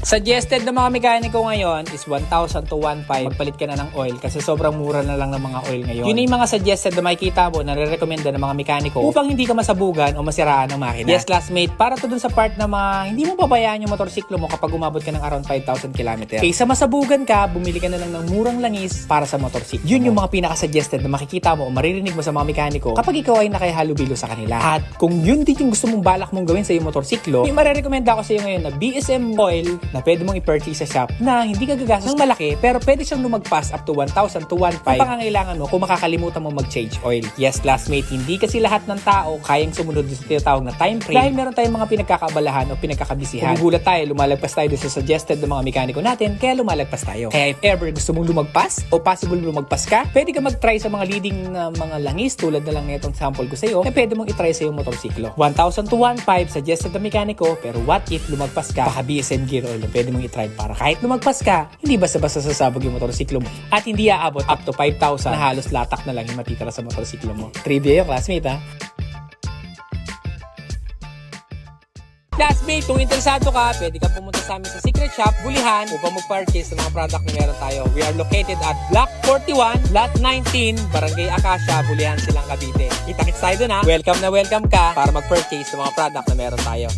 Suggested ng mga mekaniko ngayon is 1,000 to 1,500. Magpalit ka na ng oil kasi sobrang mura na lang ng mga oil ngayon. Yun yung mga suggested na makikita mo na nare-recommenda ng mga mekaniko upang hindi ka masabugan o masiraan ng makina. Yes, classmate, para to dun sa part na hindi mo pabayaan yung motorsiklo mo kapag umabot ka ng around 5,000 km. Kaysa masabugan ka, bumili ka na lang ng murang langis para sa motorsiklo. Yun yung mga pinaka-suggested na makikita mo o maririnig mo sa mga mekaniko kapag ikaw ay nakihalubilo sa kanila. At kung yun din yung gusto mong balak mong gawin sa iyong motorsiklo, may marerekomenda ko sa iyo ngayon na BSM oil na pwede mong i-purchase sa shop na hindi ka gagastos ng malaki pero pwede siyang lumagpas up to 1,000 to 1,500 kung pangangailangan mo kung makakalimutan mo mag-change oil. Yes, classmate, hindi kasi lahat ng tao kayang sumunod sa tinatawag na time frame dahil meron tayong mga pinagkakaabalahan o pinagkakabisihan. Gugulat tayo, lumalagpas tayo sa suggested ng mga mekaniko natin kaya lumalagpas tayo. Kaya if ever gusto mong lumagpas o possible lumagpas ka, pwede ka mag-try sa mga leading na mga langis tulad na lang nitong sample ko sa iyo na pwede mong i-try sa iyong motorsiklo. 1,000 to 1,500 suggested ng mekaniko pero what if lumagpas ka? Baka BSM gear oil pwede mong i-try para kahit lumagpas ka, hindi basta-basta sasabog yung motorsiklo mo at hindi aabot up to 5,000 na halos latak na lang yung matitira sa motorsiklo mo. Trivia yung classmate ha. Classmate, kung interesado ka, pwede ka pumunta sa amin sa Secret Shop, Bulihan, upang mag-purchase ng mga product na meron tayo. We are located at Block 41, Lot 19, Barangay Acacia, Bulihan, Silang, Cavite. Kita-kits tayo dun ha. Welcome na welcome ka para mag-purchase ng mga product na meron tayo.